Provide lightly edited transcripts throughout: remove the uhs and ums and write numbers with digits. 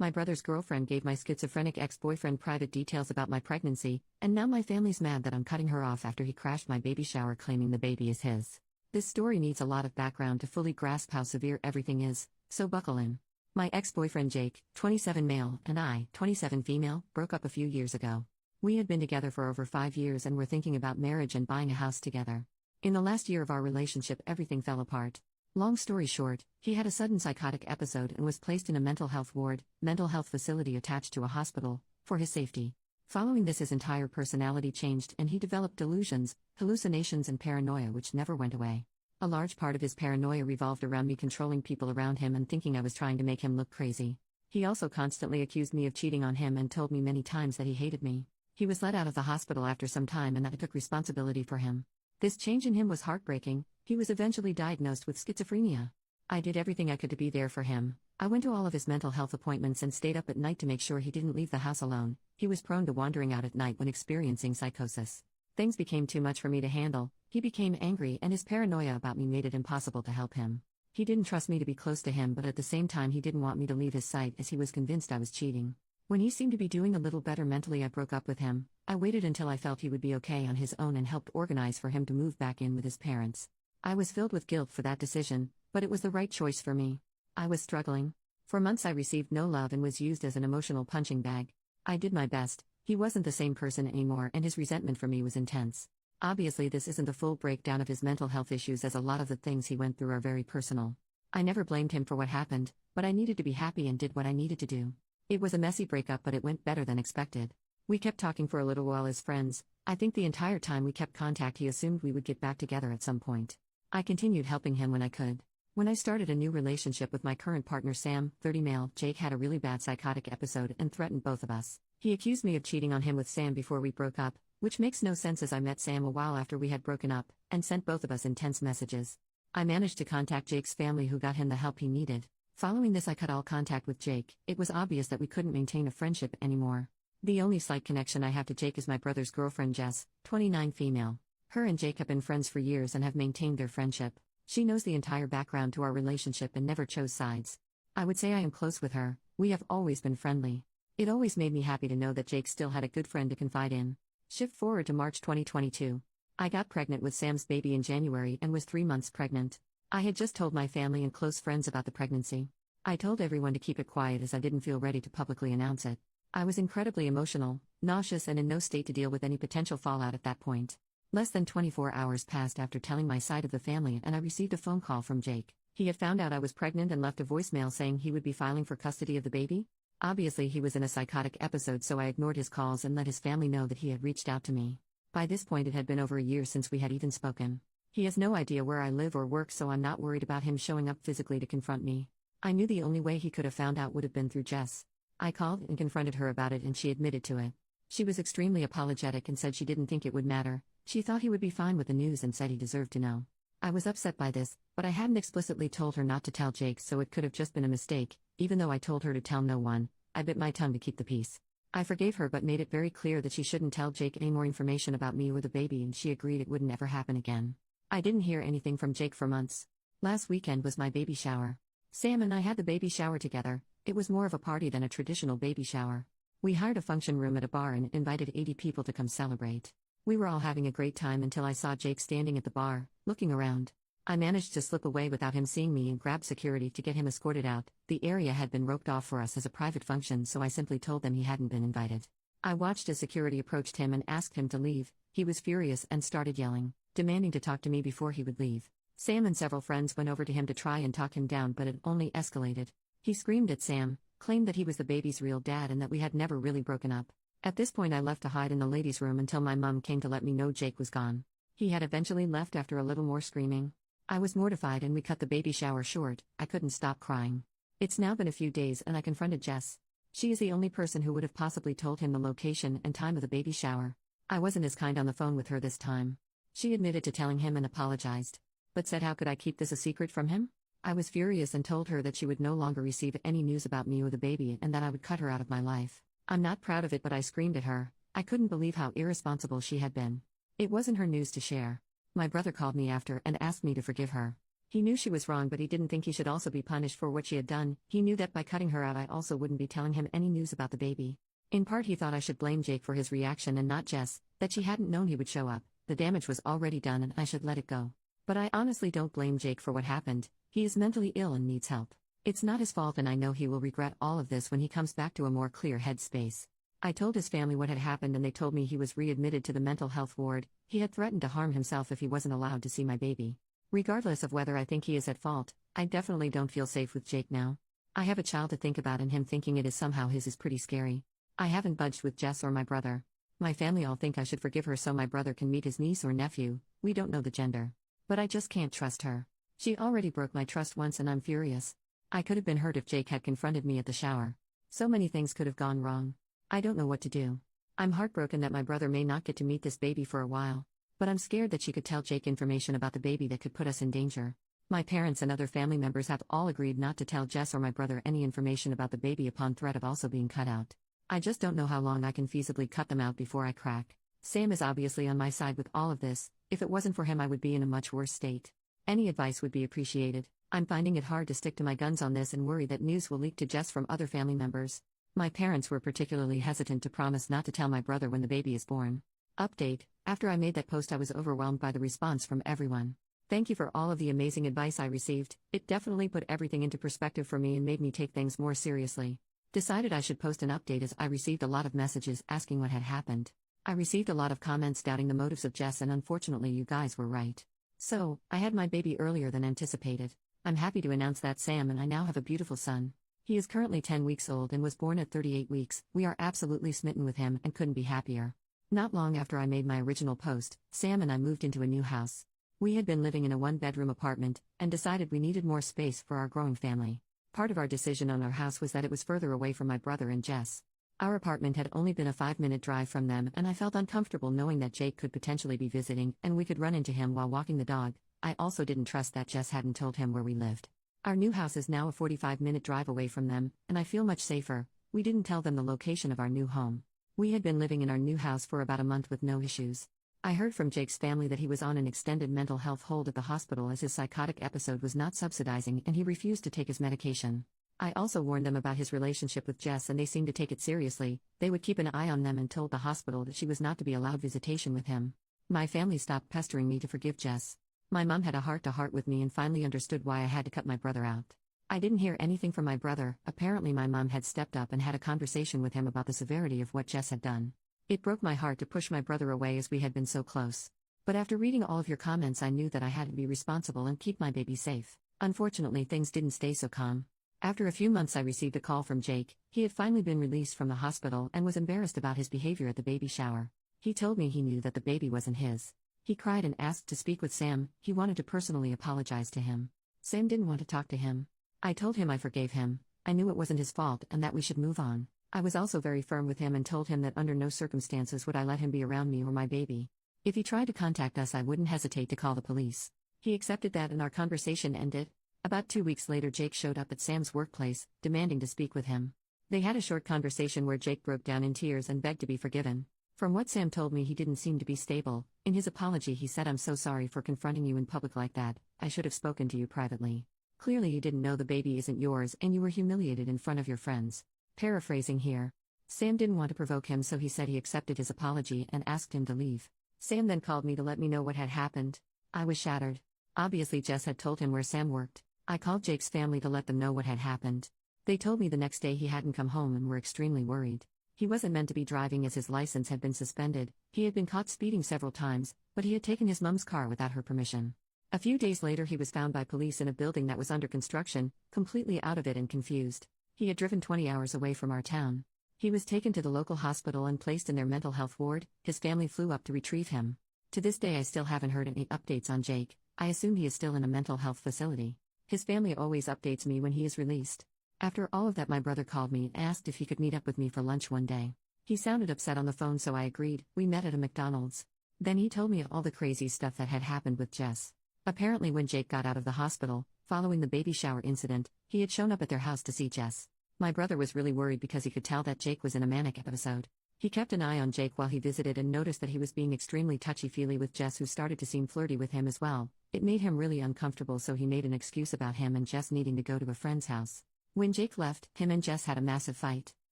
My brother's girlfriend gave my schizophrenic ex-boyfriend private details about my pregnancy, and now my family's mad that I'm cutting her off after he crashed my baby shower claiming the baby is his. This story needs a lot of background to fully grasp how severe everything is, so buckle in. My ex-boyfriend Jake, 27 male, and I, 27 female, broke up a few years ago. We had been together for over 5 years and were thinking about marriage and buying a house together. In the last year of our relationship, everything fell apart. Long story short, he had a sudden psychotic episode and was placed in a mental health ward, mental health facility attached to a hospital, for his safety. Following this, his entire personality changed and he developed delusions, hallucinations, and paranoia which never went away. A large part of his paranoia revolved around me controlling people around him and thinking I was trying to make him look crazy. He also constantly accused me of cheating on him and told me many times that he hated me. He was let out of the hospital after some time and I took responsibility for him. This change in him was heartbreaking. He was eventually diagnosed with schizophrenia. I did everything I could to be there for him. I went to all of his mental health appointments and stayed up at night to make sure he didn't leave the house alone. He was prone to wandering out at night when experiencing psychosis. Things became too much for me to handle. He became angry and his paranoia about me made it impossible to help him. He didn't trust me to be close to him, but at the same time he didn't want me to leave his sight as he was convinced I was cheating. When he seemed to be doing a little better mentally, I broke up with him. I waited until I felt he would be okay on his own and helped organize for him to move back in with his parents. I was filled with guilt for that decision, but it was the right choice for me. I was struggling. For months I received no love and was used as an emotional punching bag. I did my best. He wasn't the same person anymore and his resentment for me was intense. Obviously this isn't the full breakdown of his mental health issues, as a lot of the things he went through are very personal. I never blamed him for what happened, but I needed to be happy and did what I needed to do. It was a messy breakup, but it went better than expected. We kept talking for a little while as friends. I think the entire time we kept contact he assumed we would get back together at some point. I continued helping him when I could. When I started a new relationship with my current partner Sam, 30 male, Jake had a really bad psychotic episode and threatened both of us. He accused me of cheating on him with Sam before we broke up, which makes no sense as I met Sam a while after we had broken up, and sent both of us intense messages. I managed to contact Jake's family, who got him the help he needed. Following this, I cut all contact with Jake. It was obvious that we couldn't maintain a friendship anymore. The only slight connection I have to Jake is my brother's girlfriend Jess, 29 female. Her and Jake have been friends for years and have maintained their friendship. She knows the entire background to our relationship and never chose sides. I would say I am close with her. We have always been friendly. It always made me happy to know that Jake still had a good friend to confide in. Shift forward to March 2022. I got pregnant with Sam's baby in January and was 3 months pregnant. I had just told my family and close friends about the pregnancy. I told everyone to keep it quiet as I didn't feel ready to publicly announce it. I was incredibly emotional, nauseous, and in no state to deal with any potential fallout at that point. Less than 24 hours passed after telling my side of the family and I received a phone call from Jake. He had found out I was pregnant and left a voicemail saying he would be filing for custody of the baby. Obviously he was in a psychotic episode, so I ignored his calls and let his family know that he had reached out to me. By this point it had been over a year since we had even spoken. He has no idea where I live or work, so I'm not worried about him showing up physically to confront me. I knew the only way he could have found out would have been through Jess. I called and confronted her about it and she admitted to it. She was extremely apologetic and said she didn't think it would matter. She thought he would be fine with the news and said he deserved to know. I was upset by this, but I hadn't explicitly told her not to tell Jake, so it could have just been a mistake. Even though I told her to tell no one, I bit my tongue to keep the peace. I forgave her but made it very clear that she shouldn't tell Jake any more information about me or the baby, and she agreed it wouldn't ever happen again. I didn't hear anything from Jake for months. Last weekend was my baby shower. Sam and I had the baby shower together. It was more of a party than a traditional baby shower. We hired a function room at a bar and invited 80 people to come celebrate. We were all having a great time until I saw Jake standing at the bar, looking around. I managed to slip away without him seeing me and grabbed security to get him escorted out. The area had been roped off for us as a private function, so I simply told them he hadn't been invited. I watched as security approached him and asked him to leave. He was furious and started yelling, demanding to talk to me before he would leave. Sam and several friends went over to him to try and talk him down, but it only escalated. He screamed at Sam, claimed that he was the baby's real dad and that we had never really broken up. At this point I left to hide in the ladies' room until my mom came to let me know Jake was gone. He had eventually left after a little more screaming. I was mortified and we cut the baby shower short. I couldn't stop crying. It's now been a few days and I confronted Jess. She is the only person who would have possibly told him the location and time of the baby shower. I wasn't as kind on the phone with her this time. She admitted to telling him and apologized, but said how could I keep this a secret from him? I was furious and told her that she would no longer receive any news about me or the baby and that I would cut her out of my life. I'm not proud of it, but I screamed at her. I couldn't believe how irresponsible she had been. It wasn't her news to share. My brother called me after and asked me to forgive her. He knew she was wrong, but he didn't think he should also be punished for what she had done. He knew that by cutting her out, I also wouldn't be telling him any news about the baby. In part, he thought I should blame Jake for his reaction and not Jess, that she hadn't known he would show up. The damage was already done and I should let it go. But I honestly don't blame Jake for what happened. He is mentally ill and needs help. It's not his fault, and I know he will regret all of this when he comes back to a more clear headspace. I told his family what had happened and they told me he was readmitted to the mental health ward. He had threatened to harm himself if he wasn't allowed to see my baby. Regardless of whether I think he is at fault, I definitely don't feel safe with Jake now. I have a child to think about, and him thinking it is somehow his is pretty scary. I haven't budged with Jess or my brother. My family all think I should forgive her so my brother can meet his niece or nephew. We don't know the gender. But I just can't trust her. She already broke my trust once and I'm furious. I could have been hurt if Jake had confronted me at the shower. So many things could have gone wrong. I don't know what to do. I'm heartbroken that my brother may not get to meet this baby for a while. But I'm scared that she could tell Jake information about the baby that could put us in danger. My parents and other family members have all agreed not to tell Jess or my brother any information about the baby upon threat of also being cut out. I just don't know how long I can feasibly cut them out before I crack. Sam is obviously on my side with all of this. If it wasn't for him, I would be in a much worse state. Any advice would be appreciated. I'm finding it hard to stick to my guns on this and worry that news will leak to Jess from other family members. My parents were particularly hesitant to promise not to tell my brother when the baby is born. Update: after I made that post, I was overwhelmed by the response from everyone. Thank you for all of the amazing advice I received. It definitely put everything into perspective for me and made me take things more seriously. Decided I should post an update as I received a lot of messages asking what had happened. I received a lot of comments doubting the motives of Jess, and unfortunately you guys were right. So, I had my baby earlier than anticipated. I'm happy to announce that Sam and I now have a beautiful son. He is currently 10 weeks old and was born at 38 weeks. We are absolutely smitten with him and couldn't be happier. Not long after I made my original post, Sam and I moved into a new house. We had been living in a one-bedroom apartment and decided we needed more space for our growing family. Part of our decision on our house was that it was further away from my brother and Jess. Our apartment had only been a 5-minute drive from them, and I felt uncomfortable knowing that Jake could potentially be visiting and we could run into him while walking the dog. I also didn't trust that Jess hadn't told him where we lived. Our new house is now a 45-minute drive away from them, and I feel much safer. We didn't tell them the location of our new home. We had been living in our new house for about a month with no issues. I heard from Jake's family that he was on an extended mental health hold at the hospital as his psychotic episode was not subsidizing and he refused to take his medication. I also warned them about his relationship with Jess and they seemed to take it seriously. They would keep an eye on them and told the hospital that she was not to be allowed visitation with him. My family stopped pestering me to forgive Jess. My mom had a heart-to-heart with me and finally understood why I had to cut my brother out. I didn't hear anything from my brother. Apparently my mom had stepped up and had a conversation with him about the severity of what Jess had done. It broke my heart to push my brother away as we had been so close. But after reading all of your comments, I knew that I had to be responsible and keep my baby safe. Unfortunately, things didn't stay so calm. After a few months, I received a call from Jake. He had finally been released from the hospital and was embarrassed about his behavior at the baby shower. He told me he knew that the baby wasn't his. He cried and asked to speak with Sam. He wanted to personally apologize to him. Sam didn't want to talk to him. I told him I forgave him. I knew it wasn't his fault and that we should move on. I was also very firm with him and told him that under no circumstances would I let him be around me or my baby. If he tried to contact us, I wouldn't hesitate to call the police. He accepted that and our conversation ended. About 2 weeks later, Jake showed up at Sam's workplace, demanding to speak with him. They had a short conversation where Jake broke down in tears and begged to be forgiven. From what Sam told me, he didn't seem to be stable. In his apology, he said, "I'm so sorry for confronting you in public like that. I should have spoken to you privately. Clearly you didn't know the baby isn't yours and you were humiliated in front of your friends." Paraphrasing here. Sam didn't want to provoke him, so he said he accepted his apology and asked him to leave. Sam then called me to let me know what had happened. I was shattered. Obviously Jess had told him where Sam worked. I called Jake's family to let them know what had happened. They told me the next day he hadn't come home and were extremely worried. He wasn't meant to be driving as his license had been suspended. He had been caught speeding several times, but he had taken his mom's car without her permission. A few days later he was found by police in a building that was under construction, completely out of it and confused. He had driven 20 hours away from our town. He was taken to the local hospital and placed in their mental health ward. His family flew up to retrieve him. To this day I still haven't heard any updates on Jake. I assume he is still in a mental health facility. His family always updates me when he is released. After all of that, my brother called me and asked if he could meet up with me for lunch one day. He sounded upset on the phone, so I agreed. We met at a McDonald's. Then he told me all the crazy stuff that had happened with Jess. Apparently when Jake got out of the hospital, following the baby shower incident, he had shown up at their house to see Jess. My brother was really worried because he could tell that Jake was in a manic episode. He kept an eye on Jake while he visited and noticed that he was being extremely touchy-feely with Jess, who started to seem flirty with him as well. It made him really uncomfortable, so he made an excuse about him and Jess needing to go to a friend's house. When Jake left, him and Jess had a massive fight.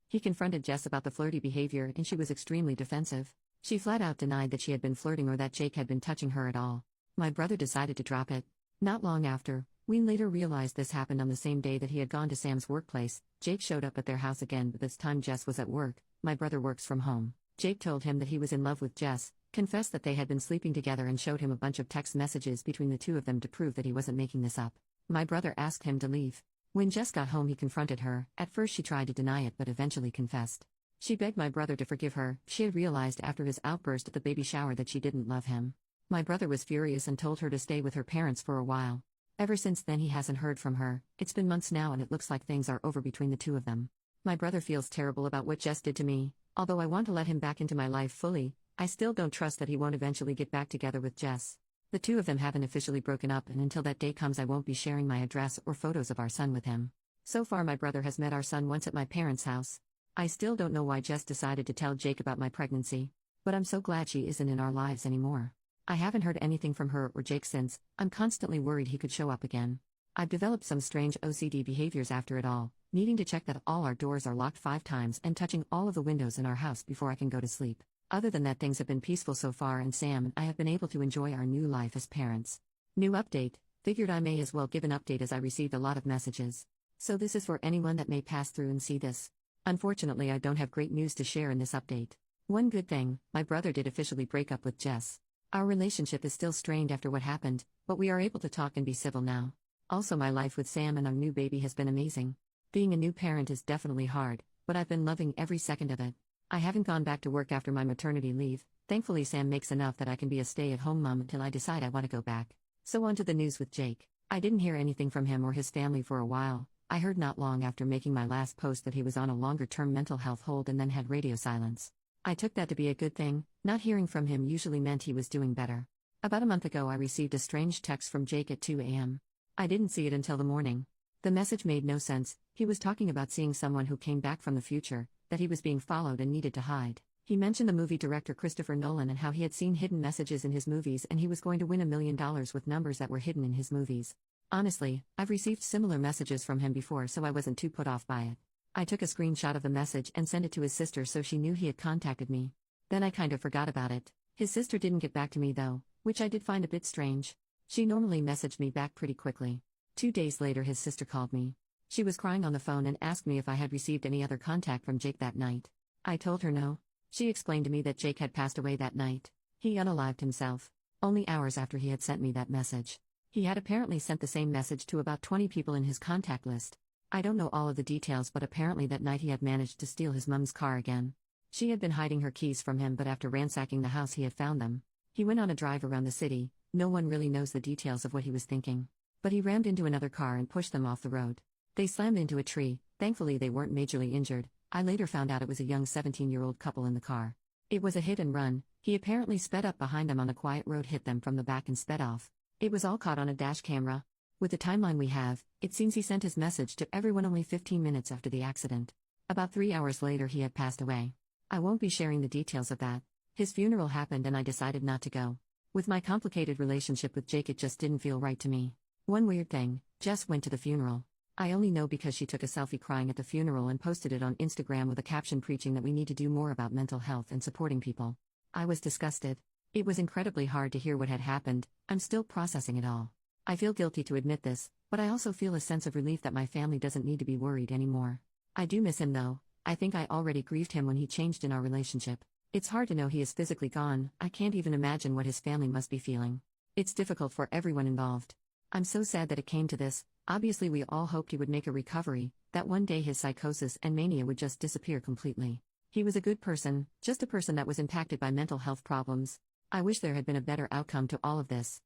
He confronted Jess about the flirty behavior and she was extremely defensive. She flat out denied that she had been flirting or that Jake had been touching her at all. My brother decided to drop it. Not long after, we later realized this happened on the same day that he had gone to Sam's workplace. Jake showed up at their house again, but this time Jess was at work. My brother works from home. Jake told him that he was in love with Jess, confessed that they had been sleeping together, and showed him a bunch of text messages between the two of them to prove that he wasn't making this up. My brother asked him to leave. When Jess got home, he confronted her. At first she tried to deny it but eventually confessed. She begged my brother to forgive her. She had realized after his outburst at the baby shower that she didn't love him. My brother was furious and told her to stay with her parents for a while. Ever since then he hasn't heard from her. It's been months now and it looks like things are over between the two of them. My brother feels terrible about what Jess did to me. Although I want to let him back into my life fully, I still don't trust that he won't eventually get back together with Jess. The two of them haven't officially broken up, and until that day comes I won't be sharing my address or photos of our son with him. So far my brother has met our son once at my parents' house. I still don't know why Jess decided to tell Jake about my pregnancy. But I'm so glad she isn't in our lives anymore. I haven't heard anything from her or Jake since. I'm constantly worried he could show up again. I've developed some strange OCD behaviors after it all, needing to check that all our doors are locked 5 times and touching all of the windows in our house before I can go to sleep. Other than that, things have been peaceful so far, and Sam and I have been able to enjoy our new life as parents. New update. Figured I may as well give an update as I received a lot of messages. So this is for anyone that may pass through and see this. Unfortunately, I don't have great news to share in this update. One good thing, my brother did officially break up with Jess. Our relationship is still strained after what happened, but we are able to talk and be civil now. Also, my life with Sam and our new baby has been amazing. Being a new parent is definitely hard, but I've been loving every second of it. I haven't gone back to work after my maternity leave. Thankfully, Sam makes enough that I can be a stay-at-home mom until I decide I want to go back. So on to the news with Jake. I didn't hear anything from him or his family for a while. I heard not long after making my last post that he was on a longer-term mental health hold and then had radio silence. I took that to be a good thing. Not hearing from him usually meant he was doing better. About a month ago I received a strange text from Jake at 2 a.m. I didn't see it until the morning. The message made no sense. He was talking about seeing someone who came back from the future, that he was being followed and needed to hide. He mentioned the movie director Christopher Nolan and how he had seen hidden messages in his movies and he was going to win $1 million with numbers that were hidden in his movies. Honestly, I've received similar messages from him before, so I wasn't too put off by it. I took a screenshot of the message and sent it to his sister so she knew he had contacted me. Then I kind of forgot about it. His sister didn't get back to me though, which I did find a bit strange. She normally messaged me back pretty quickly. 2 days later his sister called me. She was crying on the phone and asked me if I had received any other contact from Jake that night. I told her no. She explained to me that Jake had passed away that night. He unalived himself. Only hours after he had sent me that message. He had apparently sent the same message to about 20 people in his contact list. I don't know all of the details, but apparently that night he had managed to steal his mom's car again. She had been hiding her keys from him, but after ransacking the house he had found them. He went on a drive around the city. No one really knows the details of what he was thinking. But he rammed into another car and pushed them off the road. They slammed into a tree. Thankfully they weren't majorly injured. I later found out it was a young 17-year-old couple in the car. It was a hit and run. He apparently sped up behind them on a quiet road, hit them from the back and sped off. It was all caught on a dash camera. With the timeline we have, it seems he sent his message to everyone only 15 minutes after the accident. About 3 hours later he had passed away. I won't be sharing the details of that. His funeral happened and I decided not to go. With my complicated relationship with Jake, it just didn't feel right to me. One weird thing, Jess went to the funeral. I only know because she took a selfie crying at the funeral and posted it on Instagram with a caption preaching that we need to do more about mental health and supporting people. I was disgusted. It was incredibly hard to hear what had happened. I'm still processing it all. I feel guilty to admit this, but I also feel a sense of relief that my family doesn't need to be worried anymore. I do miss him though. I think I already grieved him when he changed in our relationship. It's hard to know he is physically gone. I can't even imagine what his family must be feeling. It's difficult for everyone involved. I'm so sad that it came to this. Obviously we all hoped he would make a recovery, that one day his psychosis and mania would just disappear completely. He was a good person, just a person that was impacted by mental health problems. I wish there had been a better outcome to all of this.